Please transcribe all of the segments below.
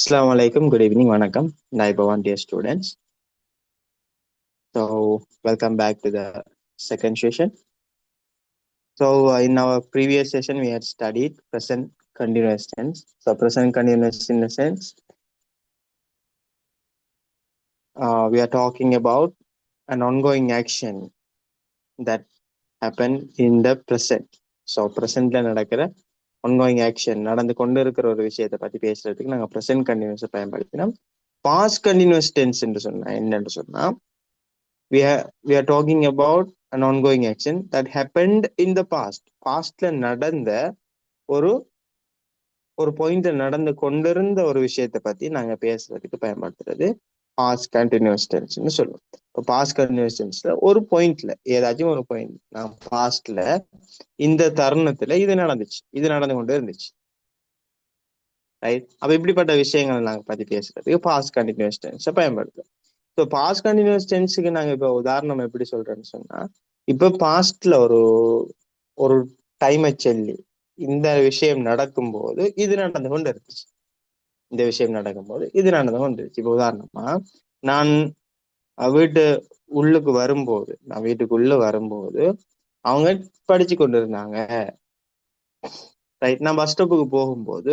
Assalamu alaikum. Good evening. Vanakkam. Naibawan, dear students. So, welcome back to the second session. So, in our previous session, we had studied present continuous tense. So, present continuous in the sense, we are talking about an ongoing action that happened in the present. So, presentல நடக்கிற ongoing action நடந்து கொண்டு இருக்கிற ஒரு விஷயத்தை பத்தி பேசுறதுக்கு நாங்க present continuous பயன்படுத்தினோம். past continuous tense என்று சொன்னா என்னன்னு சொன்னா we are talking about an ongoing action that happened in the past. Pastல நடந்த ஒரு ஒரு பாயிண்ட்ல நடந்து கொண்டிருந்த ஒரு விஷயத்தை பத்தி நாங்க பேசுறதுக்கு பயன்படுத்துறது past continuous tenseன்னு சொல்லுவோம். இப்போ past continuous tenseல ஒரு பாயிண்ட்ல ஏதாச்சும் ஒரு பாயிண்ட் நான் பாஸ்ட்ல இந்த தருணத்துல இது நடந்துச்சு, இது நடந்து கொண்டே இருந்துச்சு, ரைட்? அப்ப இப்படிப்பட்ட விஷயங்களை நாங்க பத்தி பேசுறதுக்கு past continuous tense பயன்படுத்துறோம். ஸோ பாஸ்ட் கண்டினியூஸ் டென்ஸுக்கு நாங்க இப்போ உதாரணம் எப்படி சொல்றேன்னு சொன்னா, இப்போ பாஸ்ட்ல ஒரு ஒரு டைமை சொல்லி இந்த விஷயம் நடக்கும்போது இது நடந்து கொண்டு இருந்துச்சு, இந்த விஷயம் நடக்கும்போது இது நடந்து கொண்டு இருந்துச்சு. இப்போ உதாரணமா நான் வீட்டு உள்ளுக்கு வரும்போது, நான் வீட்டுக்குள்ள வரும்போது அவங்க படிச்சு கொண்டு இருந்தாங்க, ரைட்? நான் பஸ் ஸ்டாப்புக்கு போகும்போது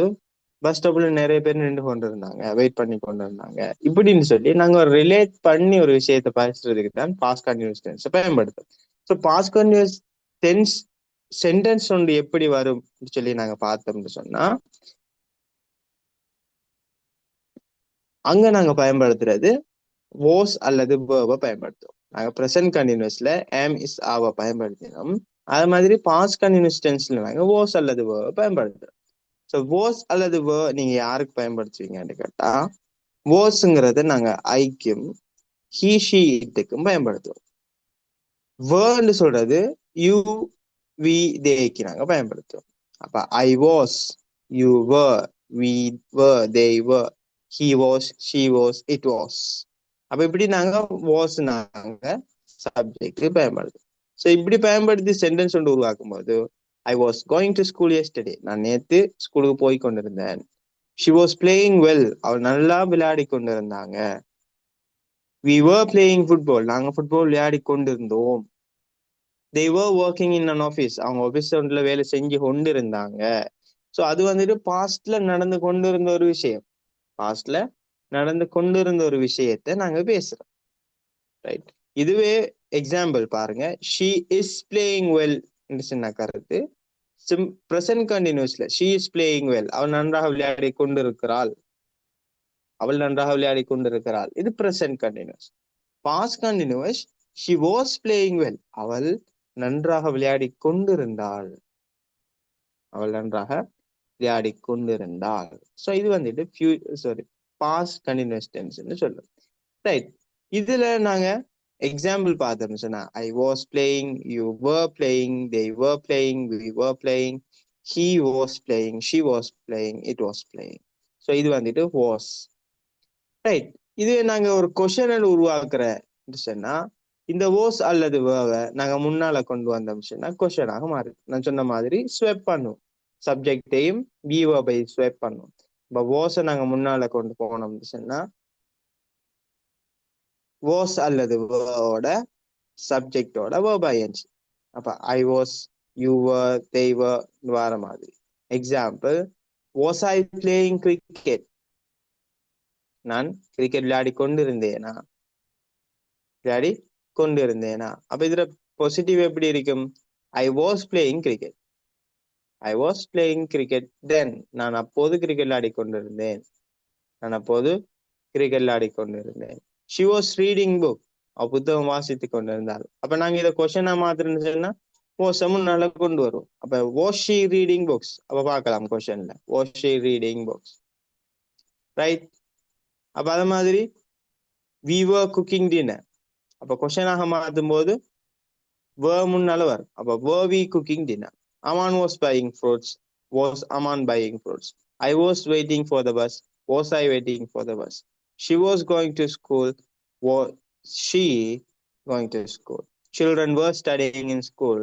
பஸ் ஸ்டாப்ல நிறைய பேர் நின்று கொண்டு இருந்தாங்க, வெயிட் பண்ணி கொண்டு இருந்தாங்க, இப்படின்னு சொல்லி நாங்க ஒரு ரிலேட் பண்ணி ஒரு விஷயத்தை பேசுறதுக்கு தான் பாஸ்ட் கண்டினியூஸ் டென்ஸ் பயன்படுத்தும். So past continuous tense sentence ஒன்று எப்படி வரும் சொல்லி நாங்க பார்த்தோம்னு சொன்னா, அங்க நாங்க பயன்படுத்துறது was அல்லது verb பயன்படுத்துவோம். நாங்க ப்ரெசன்ட் கண்டினியூஸ்ல am is are பயன்படுத்தினோம். அது மாதிரி பாஸ்ட் கண்டினியூஸ் டென்ஸ்ல நாங்க was அல்லது verb பயன்படுத்துறோம். ஸோ was அல்லது verb நீங்க யாருக்கு பயன்படுத்துவீங்கன்னு கேட்டா, wasங்கிறத நாங்க ஐக்கும் he she itக்கும் பயன்படுத்துவோம். verன்னு சொல்றது you we theyக்கு நாங்க பயன்படுத்துவோம். அப்ப I was, you were, we were, they were, he was, she was, it was. அப்ப இப்படி நாங்க was நாங்க சப்ஜெக்ட் பயன்படுத்துவோம். ஸோ இப்படி பயன்படுத்தி சென்டென்ஸ் ஒன்று உருவாக்கும் போது I was going to school yesterday, நான் நேத்து ஸ்கூலுக்கு போய் கொண்டிருந்தேன். She was playing well, அவள் நல்லா விளையாடி கொண்டிருந்தாங்க. We were playing football, நாங்க ஃபுட்பால் விளையாடி கொண்டிருந்தோம். They were working in an office, அவங்க ஆபீஸ் ஒன்றுல வேலை செஞ்சு கொண்டு இருந்தாங்க. ஸோ அது வந்துட்டு பாஸ்ட்ல நடந்து கொண்டு இருந்த ஒரு விஷயம், பாஸ்ட்ல நடந்து கொண்டு இருந்த ஒரு விஷயத்தை நாங்க பேசுறோம், ரைட்? இதுவே எக்ஸாம்பிள் பாருங்க, she is playing well என்று சொன்ன கருத்து present கண்டினியூஸ்ல she is playing well, அவள் நன்றாக விளையாடி கொண்டிருக்கிறாள், அவள் நன்றாக விளையாடி கொண்டிருக்கிறாள், இது present continuous. Past continuous she was playing well, அவள் நன்றாக விளையாடி கொண்டிருந்தாள், அவள் நன்றாக விளையாடி கொண்டிருந்தாள். ஸோ இது வந்துட்டு பாஸ்ட் கண்டினியூஸ் டென்ஸ்ன்னு சொல்லுவோம், ரைட்? இதுல நாங்க எக்ஸாம்பிள் பார்த்தோம்னு சொன்னா I was playing, you were playing, they were playing, we were playing, he was playing, she was playing, it was playing. So இது வந்துட்டு was, ரைட்? இது நாங்க ஒரு கொஸ்டின் உருவாக்குற சொன்னா இந்த was அல்லது verb நாங்க முன்னால கொண்டு வந்தோம் சொன்னா கொஸ்டினாக மாறுது. நான் சொன்ன மாதிரி ஸ்வெப் பண்ணுவோம், சப்ஜெக்டையும் be verb ஸ்வெப் பண்ணுவோம். இப்போ was நாங்க முன்னால கொண்டு போனோம்னு சொன்னா was அல்லது verb சப்ஜெக்டோட verb ஆயிடுச்சு. அப்ப I was, you were, they were வர மாதிரி. Example, was I playing cricket, நான் கிரிக்கெட் விளையாடி கொண்டிருந்தேனா, விளையாடி கொண்டிருந்தேனா. அப்ப இதுல பாசிட்டிவ் எப்படி இருக்கும்? I was playing cricket, I was playing cricket then, நான் அப்போது கிரிக்கெட் விளையாடி கொண்டிருந்தேன், நான் அப்போது கிரிக்கெட் விளையாடி கொண்டிருந்தேன். She was reading book, அவ புத்தகம் வாசித்து கொண்டிருந்தாள். அப்ப நாங்க இதை கொஸ்டினா மாத்திரன்னு சொன்னா was முன்னால கொண்டு வரும். அப்ப was she reading books, அப்ப பார்க்கலாம் கொஸ்டின்ல was she reading books, right? அப்ப அது மாதிரி we were cooking dinner, அப்ப கொஸ்டினாக மாத்தும் போது were முன்னால வரும். அப்ப were we cooking dinner? Aman was buying fruits, was Aman buying fruits? I was waiting for the bus, was I waiting for the bus? She was going to school, was she going to school? Children were studying in school,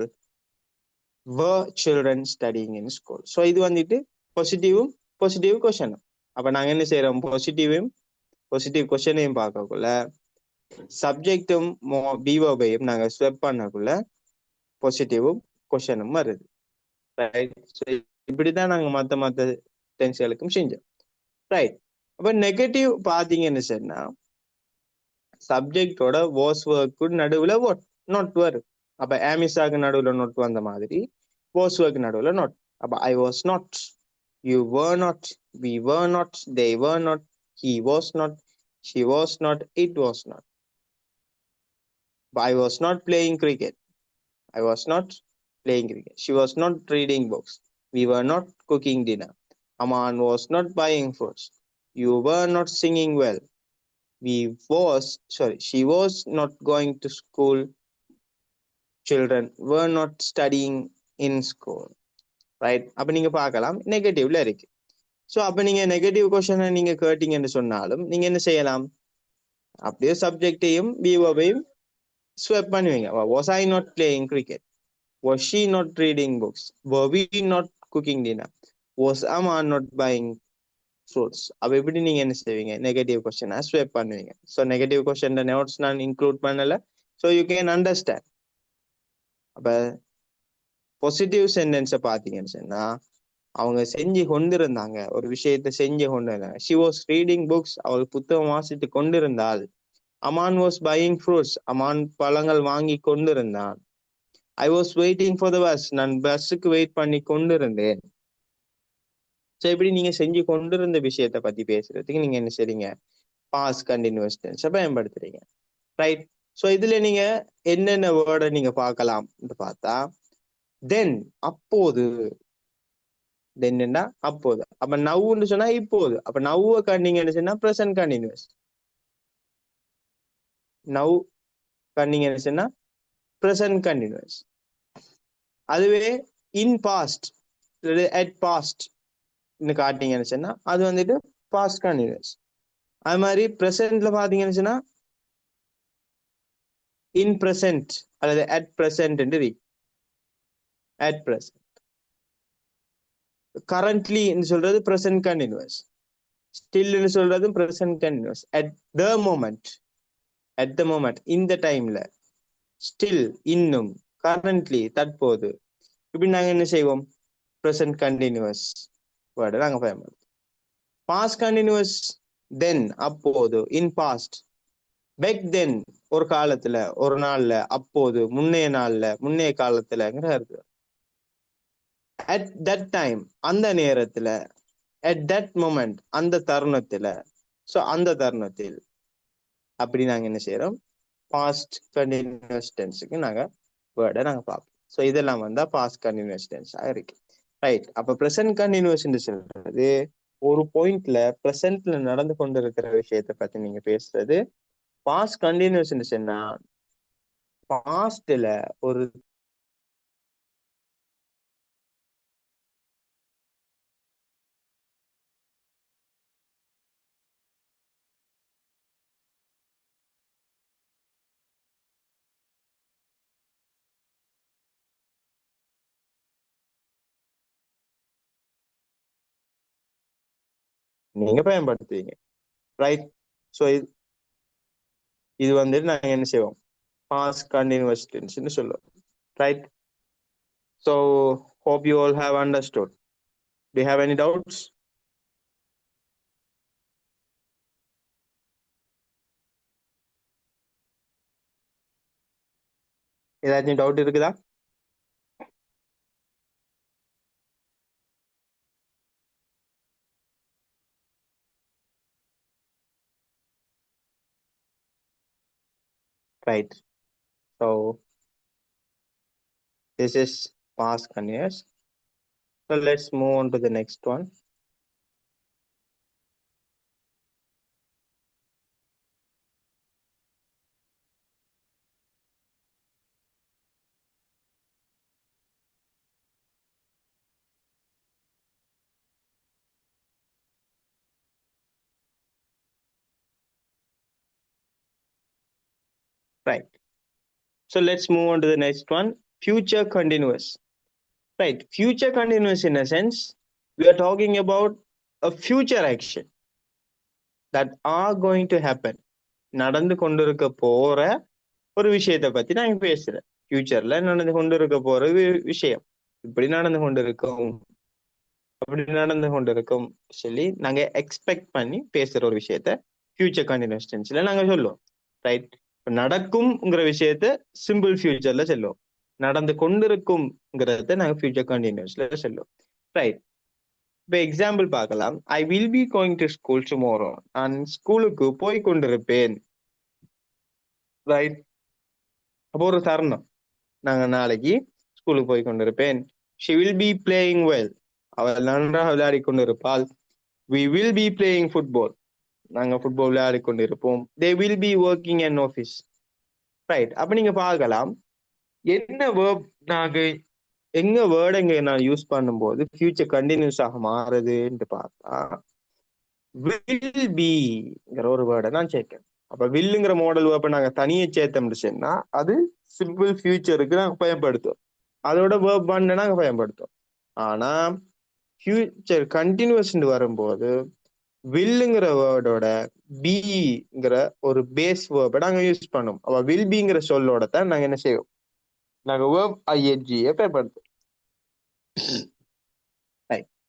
were children studying in school? So இது வந்துட்டு positive question. அப்ப நாங்க என்ன செய்யறோம், positive கொஸ்டினையும் பார்க்கக்குள்ள சப்ஜெக்டும் பிஓபையும் நாங்க swept பண்ணக்குள்ள பாசிட்டிவும் கொஸ்டினும் வருது. Right. இப்படிதான் நாங்க மத்த டென்ஸ்களுக்கும் செஞ்சோம். ரைட். அப்ப நெகட்டிவ் பாத்தீங்கன்னு சொன்னா சப்ஜெக்டோட வாஸ் ஒர்க்கு நடுவுல நோட் வரும். அப்ப ஆமிசாக்கு நடுவுல நோட் வந்த மாதிரி வாஸ் ஒர்க் நடுவுல நோட். அப்ப I was not, you were not, we were not, they were not, he was not, she was not, it was not. I was not playing cricket. I was not playing cricket. She was not reading books. We were not cooking dinner. Aman was not buying fruits. You were not singing well. She was not going to school. Children were not studying in school. Right? அப்ப நீங்க பார்க்கலாம் நெகட்டிவ்ல இருக்கு. So அப்ப நீங்க negative கொஸ்டினை நீங்க கேட்டீங்கன்னு சொன்னாலும் நீங்க என்ன செய்யலாம், அப்படியே சப்ஜெக்டையும் பிஓவையும் ஸ்வெப் பண்ணுவீங்க. Was I not playing cricket? Was she not reading books? Were we not cooking dinner? Was Aman not buying fruits? அப்ப எப்படி நீங்க என்ன செய்வீங்க, நெகட்டிவ் கொஸ்டினை ஸ்வெப் பண்ணுவீங்க. ஸோ நெகட்டிவ் கொஸ்டின் நோட்ஸ் நான் இன்க்ளூட் பண்ணல. So you can understand. அப்ப பாசிட்டிவ் சென்டென்ஸை பார்த்தீங்கன்னு சொன்னா அவங்க செஞ்சு கொண்டிருந்தாங்க, ஒரு விஷயத்தை செஞ்சு கொண்டிருந்தாங்க. ஷி வாஸ் ரீடிங் புக்ஸ், அவள் புத்தகம் வாசித்து கொண்டிருந்தாள். Aman was buying fruits, Aman பழங்கள் வாங்கி கொண்டிருந்தான். I was waiting for the bus, நான் பஸ்ஸுக்கு வெயிட் பண்ணி கொண்டிருந்தேன். ஸோ இப்படி நீங்க செஞ்சு கொண்டிருந்த விஷயத்த பத்தி பேசுறதுக்கு நீங்க என்ன செய்றீங்க, பாஸ்ட் கண்டினியூஸ் டென்ஸை பயன்படுத்துறீங்க. ரைட். ஸோ இதுல நீங்க என்னென்ன வேர்டை நீங்க பார்க்கலாம் பார்த்தா தென், அப்போது. தென் என்ன, அப்போது. அப்ப நவ்வுன்னு சொன்னா இப்போது. அப்ப நவ்வை கண்டீங்கன்னு சொன்னா ப்ரெசன்ட் கண்டினியூஸ். நவ் கண்டீங்கன்னு சொன்னா ப்ரெசன்ட் கண்டினியூஸ். அதுவே இன் பாஸ்ட் அட் பாஸ்ட் காட்டீங்கன்னு சொன்னா அது வந்துட்டு பாஸ்ட் கண்டினியூஸ். அது மாதிரி ப்ரெசென்ட்ல பாத்தீங்கன்னு சொன்னா இன் ப்ரெசென்ட் அல்லது அட் ப்ரெசென்ட் என்று அட் ப்ரெசென்ட். கரண்ட்லி சொல்றது ப்ரெசென்ட் கண்டினியூஸ். ஸ்டில்னு சொல்றது present continuous. At the moment, at the moment, இந்த டைம்ல. ஸ்டில் இன்னும், கரண்ட்லி தற்போது. இப்படி நாங்க என்ன செய்வோம், ப்ரெசென்ட் கண்டினியூஸ் வேர்டை நாங்க பயன்படுத்துவோம். பாஸ்ட் கண்டினியூஸ் தென் அப்போது, இன் பாஸ்ட். பேக் தென் ஒரு காலத்துல, ஒரு நாள்ல, அப்போது முன்னைய நாள்ல, முன்னைய காலத்துலங்கிற இருக்கு. அட் தட் டைம் அந்த நேரத்துல, அட் தட் மொமெண்ட் அந்த தருணத்துல. ஸோ அந்த தருணத்தில். அப்படி நாங்க என்ன செய்யறோம், பாஸ்ட் கண்டினியூஸ் டென்ஸுக்கு நாங்க வேர்டை நாங்க பார்ப்போம். ஸோ இதெல்லாம் வந்தா பாஸ்ட் கண்டினியூஸ் டென்ஸாக இருக்கு. ரைட். அப்ப ப்ரெசென்ட் கண்டினியூஸ் சொல்றது ஒரு பாயிண்ட்ல ப்ரெசென்ட்ல நடந்து கொண்டு இருக்கிற விஷயத்தை பத்தி நீங்க பேசுறது. பாஸ்ட் கண்டினியூஸ் சொன்னா பாஸ்ட்ல ஒரு நீங்க பயன்படுத்துவீங்க. ரைட். ஸோ இது வந்துட்டு நாங்க என்ன செய்வோம், பாஸ்ட் கண்டினியூஸ் டென்ஸ்னு சொல்லுவோம். Right. So hope you all have understood. Do you have any doubts? ஏதாச்சும் டவுட் இருக்குதா? Right. So this is past continuous. So let's move on to the next one. Right. So let's move on to the next one. Future continuous. Right. Future continuous, in a sense, we are talking about a future action. that are going to happen. நடந்து கொண்டிருக்க போற ஒரு விஷயத்தை பத்தி நாங்க பேசுறேன். ஃபியூச்சர்ல நடந்து கொண்டிருக்க போற விஷயம் இப்படி நடந்து கொண்டிருக்கும், அப்படி நடந்து கொண்டிருக்கும் சொல்லி நாங்க எக்ஸ்பெக்ட் பண்ணி பேசுற ஒரு விஷயத்த ஃபியூச்சர் கண்டினியூஸ் டென்ஸ்ல நாங்க சொல்லுவோம். ரைட். நடக்கும்ங்கிற விஷயத்த சிம்பிள் ஃபியூச்சர்ல சொல்லுவோம். நடந்து கொண்டிருக்கும்ங்கிறத நாங்க ஃபியூச்சர் கண்டினியூஸ்ல சொல்லுவோம். ரைட். இப்ப எக்ஸாம்பிள் பார்க்கலாம். ஐ will be going to school tomorrow. நான் ஸ்கூலுக்கு போய் கொண்டிருப்பேன். ரைட். அப்போ ஒரு தருணம், நாங்க நாளைக்கு ஸ்கூலுக்கு போய் கொண்டிருப்பேன். She will be playing well. அவள் நன்றாக விளையாடி கொண்டிருப்பாள். We will be playing football. நாங்க ஃபுட்பால் விளையாடி கொண்டிருப்போம். They will be working on office. Right. அப்ப நீங்க பார்க்கலாம் என்ன வேர்ப் நாங்க எங்க வேர்டு எங்க நான் யூஸ் பண்ணும்போது ஃபியூச்சர் கண்டினியூஸ் ஆக மாறுதுன்னு பார்த்தா வில் பிங்கிற ஒரு வேர்டை நான் சேர்க்கேன். அப்ப வில்லுங்கிற மாடல் வேர்ப்பை நாங்க தனியே சேர்த்தோம்னு சொன்னா அது சிம்பிள் ஃபியூச்சருக்கு நாங்க பயன்படுத்துவோம். அதோட வேர்ப் ஒன்னை நாங்க பயன்படுத்துவோம். ஆனா ஃபியூச்சர் கண்டினியூஸ் வரும்போது வில்லுங்கிற வேர்டோட பிங்கிற ஒரு பேஸ் வேர்பை நாங்க யூஸ் பண்ணுவோம். அப்ப வில் பிங்கிற சொல்லோட தான் நாங்க என்ன செய்வோம், நாங்க வேர்ப் ஐஎன்ஜியை பயன்படுத்துவோம்.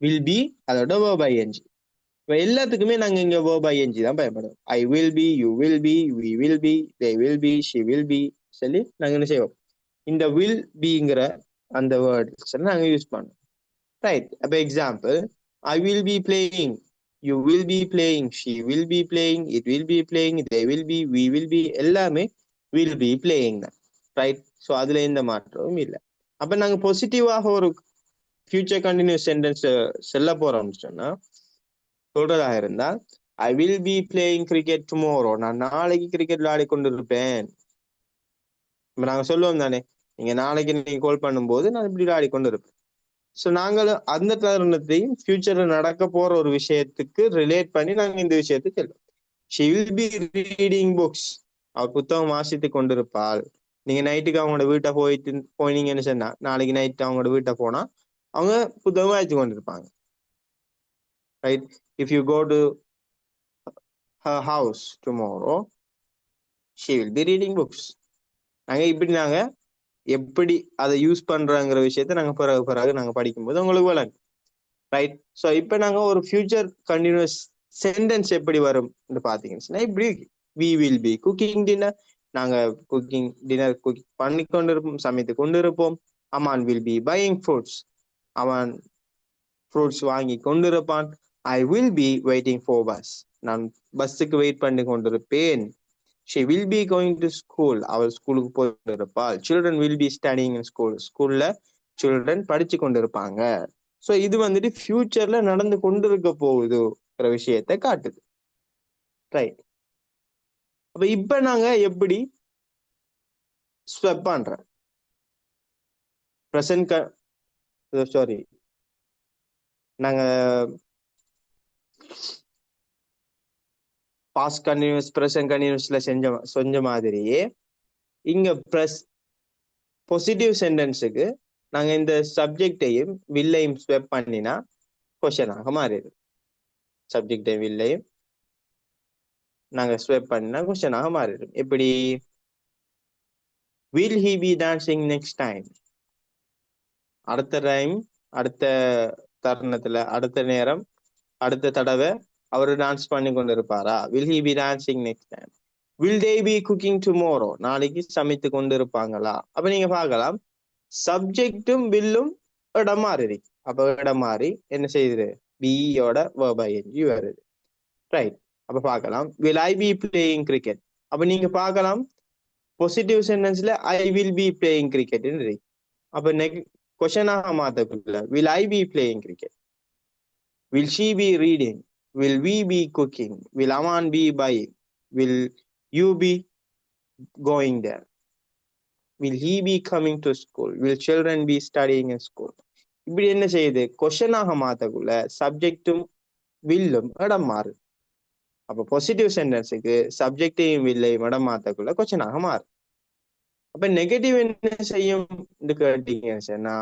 வில் பி அதோட வேர்ப் ஐஎன்ஜி. இப்ப எல்லாத்துக்குமே நாங்க இங்க வேர்ப் ஐஎன்ஜி தான் பயன்படுவோம். I will be, you will be, we will be, they will be, she will be சொல்லி நாங்க என்ன செய்வோம், இந்த வில் பிங்கிற அந்த வேர்ட் நாங்க யூஸ் பண்ணுவோம். ரைட். அப்ப example, I will be playing, you will be playing, she will be playing, it will be playing, they will be, we will be எல்லாமே வில் பி பிளேயிங் தான். ரைட். ஸோ அதுல எந்த மாற்றமும் இல்லை. அப்ப நாங்க பாசிட்டிவாக ஒரு ஃபியூச்சர் கண்டினியூஸ் சென்டென்ஸ் செல்ல போறோம்னு சொன்னா சொல்றதா இருந்தா ஐ will be playing cricket tomorrow. நான் நாளைக்கு கிரிக்கெட் விளையாடி கொண்டிருப்பேன். நாங்க சொல்லுவோம் தானே, நீங்க நாளைக்கு நீங்க கால் பண்ணும்போது நான் இப்படி விளையாடி கொண்டு இருப்பேன். ஸோ நாங்களும் அந்த தருணத்தையும் ஃபியூச்சர்ல நடக்க போற ஒரு விஷயத்துக்கு ரிலேட் பண்ணி நாங்க இந்த விஷயத்துக்கு சொல்லுவோம். She will B reading books. அவ புத்தகம் வாசித்து கொண்டிருப்பாள். நீங்க நைட்டுக்கு அவங்களோட வீட்டை போனீங்கன்னு சொன்னா நாளைக்கு நைட்டு அவங்களோட வீட்டை போனா அவங்க புத்தகம் வாசித்து கொண்டிருப்பாங்க. Right. If you go to her house tomorrow, she will be reading books. நாங்க இப்படி நாங்க எப்படி அதை யூஸ் பண்றாங்கிற விஷயத்த நாங்க பிறகு நாங்க படிக்கும்போது உங்களுக்கு வழங்கும். ரைட். ஸோ இப்போ நாங்க ஒரு ஃபியூச்சர் கண்டினியூஸ் சென்டென்ஸ் எப்படி வரும் பாத்தீங்கன்னா இப்படி we will be cooking dinner. நாங்க குக்கிங் டின்னர் பண்ணி கொண்டிருப்போம், சமைத்து கொண்டிருப்போம். Aman will be buying fruits. அவன் ஃப்ரூட்ஸ் வாங்கி கொண்டிருப்பான். I will be waiting for bus. நான் பஸ்ஸுக்கு வெயிட் பண்ணி கொண்டிருப்பேன். She will be going to school. அவள் ஸ்கூலுக்கு போயிருப்பாள். Children will be studying in school. ஸ்கூல்ல சில்ட்ரன் படிச்சு கொண்டிருப்பாங்க. ஸோ இது வந்துட்டு ஃபியூச்சர்ல நடந்து கொண்டிருக்க போகுதுங்கிற விஷயத்தை காட்டுது. ரைட். அப்ப இப்ப நாங்க எப்படி ஸ்வெப் பண்றோம், ப்ரெசன்ட் சாரி நாங்க பாஸ்ட் கண்டினியூஸ் ப்ரெசன்ட் கண்டினியூஸ்ல செஞ்ச மாதிரியே இங்க பாசிட்டிவ் சென்டென்ஸுக்கு நாங்க இந்த சப்ஜெக்டையும் வில்லையும் ஸ்வெப் பண்ணினா கொஸ்டினாக மாறிடும். சப்ஜெக்டையும் வில்லையும் நாங்க ஸ்வெப் பண்ணினா கொஸ்டினாக மாறிடும். எப்படி, will he B dancing next time. அடுத்த டைம், அடுத்த தருணத்துல, அடுத்த நேரம், அடுத்த தடவை அவரு டான்ஸ் பண்ணி கொண்டு இருப்பாரா? Will he B dancing next time. Will they be cooking tomorrow. நாளைக்கு சமைத்து கொண்டு இருப்பாங்களா? அப்ப நீங்க பார்க்கலாம் சப்ஜெக்டும் வில்லும் இடம் மாறி. அப்ப இடம் மாறி என்ன செய்யுது, பியோட verb ing வருது. ரைட். அப்ப பார்க்கலாம் will I be playing cricket. அப்ப நீங்க பார்க்கலாம் பாசிட்டிவ் சென்டென்ஸ்ல I will be playing cricket. அப்ப கொஸ்டினாக மாத்தக்குள்ள will I be playing cricket, will she be reading, will we be cooking, will Aman be buying, will you be going there, will he be coming to school, will children be studying in school. இப்படி என்ன செய்யுது, கொஸ்டினாக மாத்தக்குள்ள சப்ஜெக்டும் வில்லும் இடம் மாறு. அப்ப positive சென்டென்ஸுக்கு சப்ஜெக்டையும் வில்லையும் இடம் மாத்தக்குள்ள கொஸ்டினாக மாறு. அப்ப நெகட்டிவ் என்ன செய்யும் கேட்டீங்கன்னா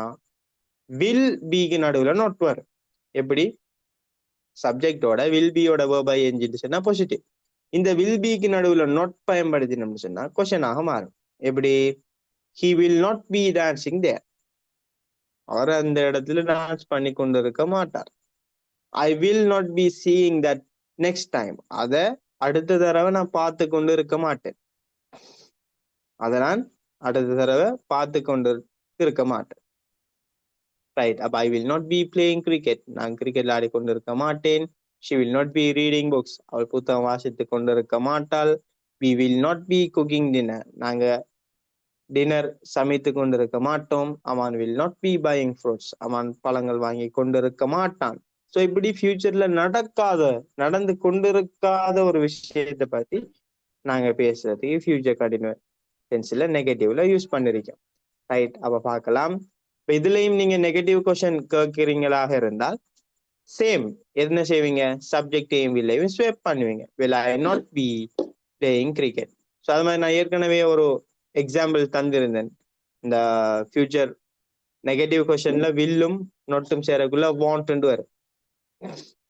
வில் பிக்கு நடுவுல நோட் வரும். எப்படி, சப்ஜெக்டோட வில் பியோட verb ing சொன்னா பாசிட்டிவ். இந்த வில் பிக்கு நடுவுல not பயன்படுத்தினோம்னு சொன்னா கொஸ்டினாக மாறும். எப்படி? he will not be dancing there. அவர் அந்த இடத்துல டான்ஸ் பண்ணி கொண்டிருக்க மாட்டார். ஐ will not be seeing that next time. அத அடுத்த தடவை நான் பார்த்து கொண்டு இருக்க மாட்டேன். அதை நான் அடுத்த தடவை பார்த்து கொண்டு இருக்க மாட்டேன். ரைட். அப்ப I will not be playing cricket. நான் கிரிக்கெட் ஆடி கொண்டு இருக்க மாட்டேன். She will not be reading books. அவள் புத்தகம் வாசித்து கொண்டு இருக்க மாட்டாள். We will not be cooking dinner. நாங்க டின்னர் சமைத்து கொண்டிருக்க மாட்டோம். அவன் will not be buying fruits. அவன் பழங்கள் வாங்கி கொண்டிருக்க மாட்டான். ஸோ இப்படி ஃபியூச்சர்ல நடந்து கொண்டிருக்காத ஒரு விஷயத்தை பத்தி நாங்க பேசுறதுக்கு ஃபியூச்சர் கண்டினியூஸ் டென்ஸ்ல நெகட்டிவ்ல யூஸ் பண்ணிருக்கோம். ரைட். அப்ப பார்க்கலாம். இப்ப இதுலயும் நீங்க நெகட்டிவ் கொஸ்டின் கேட்கிறீங்களாக இருந்தால் சேம் என்ன செய்வீங்க? சப்ஜெக்டையும் வில்லையும் ஸ்வேப் பண்ணுவீங்க. Will I not be playing cricket. So அது மாதிரி நான் ஏற்கனவே ஒரு எக்ஸாம்பிள் தந்திருந்தேன். இந்த ஃபியூச்சர் நெகட்டிவ் கொஸ்டின்ல வில்லும் நொட்டும் சேரக்குள்ள வாண்ட் வரும்.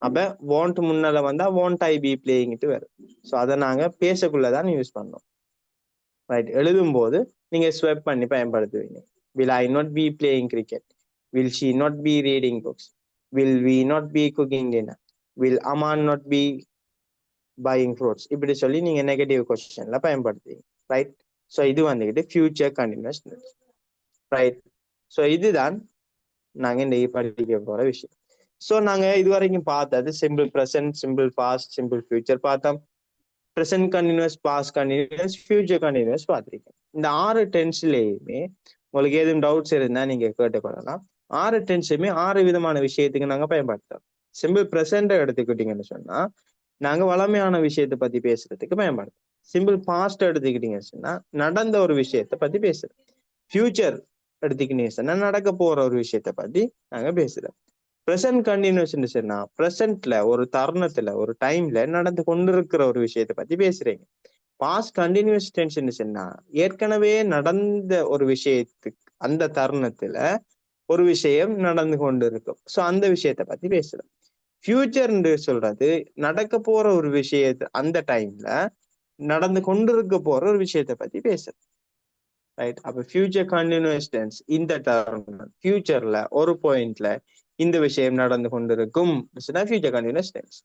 அப்ப வாண்ட் முன்னால வந்தா வாண்ட் ஐ பி பிளேயிங்ட்டு வரும். ஸோ அதை நாங்க பேசக்குள்ளதான் யூஸ் பண்ணோம். ரைட். எழுதும் போது நீங்க ஸ்வைப் பண்ணி பயன்படுத்துவீங்க. Will I not be playing cricket. Will she not be reading books. Will we not be cooking dinner. Will Aman not be buying fruits. இப்படி சொல்லி நீங்க நெகட்டிவ் கொஸ்டின்ல பயன்படுத்துவீங்க. ரைட். ஸோ இது வந்துக்கிட்டு ஃபியூச்சர் கண்டினியூஸ். ரைட். ஸோ இதுதான் நாங்க இன்னைக்கு படிக்க போற விஷயம். ஸோ நாங்க இது வரைக்கும் பார்த்தது simple present, simple past, simple future பார்த்தோம். Present continuous, past continuous, future continuous பார்த்திருக்கேன். இந்த 6 டென்ஸ்லயுமே உங்களுக்கு ஏதும் டவுட்ஸ் இருந்தா நீங்க கேட்டுக்கொள்ளலாம். 6 டென்ஸுமே 6 விதமான விஷயத்துக்கு நாங்க பயன்படுத்துறோம். சிம்பிள் ப்ரெசன்ட் எடுத்துக்கிட்டீங்கன்னு சொன்னா நாங்க வளமையான விஷயத்தை பத்தி பேசுறதுக்கு பயன்படுத்தும். சிம்பிள் பாஸ்ட் எடுத்துக்கிட்டீங்கன்னு சொன்னா நடந்த ஒரு விஷயத்தை பத்தி பேசுறோம். ஃபியூச்சர் எடுத்துக்கிட்டீங்கன்னு சொன்னா நடக்க போற ஒரு விஷயத்தை பத்தி நாங்க பேசுறோம். ப்ரெசன்ட் கண்டினியூஸ் சொன்னா ப்ரெசன்ட்ல ஒரு தருணத்துல ஒரு டைம்ல நடந்து கொண்டிருக்கிற ஒரு விஷயத்தை பத்தி பேசுறீங்க. பாஸ்ட் கண்டினியூஸ் டென்ஸ் சொன்னா ஏற்கனவே நடந்த ஒரு விஷயத்துக்கு அந்த தருணத்துல ஒரு விஷயம் நடந்து கொண்டு இருக்கும். ஸோ அந்த விஷயத்தை பத்தி பேசுறோம். ஃபியூச்சர் சொல்றது நடக்க போற ஒரு விஷயத்த அந்த டைம்ல நடந்து கொண்டிருக்க போற ஒரு விஷயத்தை பத்தி பேசுறோம். ரைட். அப்ப ஃபியூச்சர் கண்டினியூஸ் டென்ஸ் இந்த தருணம் ஃபியூச்சர்ல ஒரு பாயிண்ட்ல இந்த விஷயம் நடந்து கொண்டிருக்கும் future continuous tense.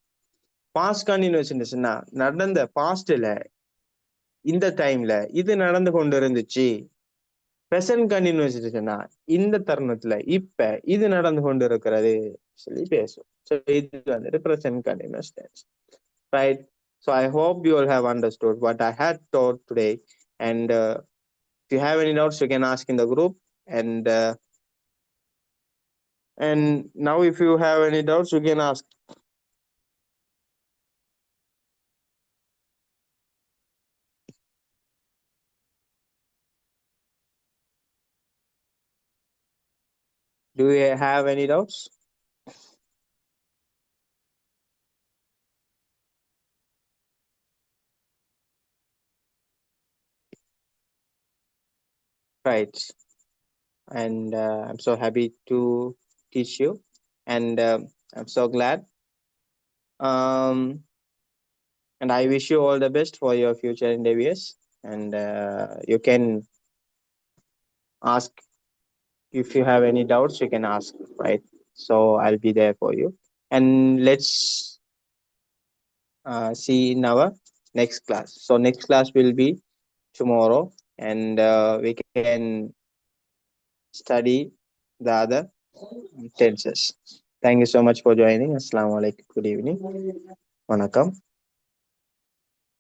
Past continuous டென்ஸ்னா நடந்த பாஸ்ட்ல இந்த டைம்ல இது நடந்து கொண்டு இருந்துச்சு. ப்ரெசன்ட் கண்டினியூஸ் டென்ஸ்னா இந்த தருணத்துல இப்ப இது நடந்து கொண்டு இருக்கிறது சொல்லி பேசும். ஸோ இது வந்துட்டு present continuous tense. Right. So I hope you all have understood what I had taught today. And if you have any doubts, you can ask in the group. And now if you have any doubts, you can ask. Do you have any doubts? Right. And I'm so happy to teach you. And I'm so glad. And I wish you all the best for your future endeavors. And you can ask if you have any doubts, you can ask. Right. So I'll be there for you. And let's see in our next class. So next class will be tomorrow, and we can study the other tenses. Thank you so much for joining. Assalamu alaikum. Good evening. Vanakkam.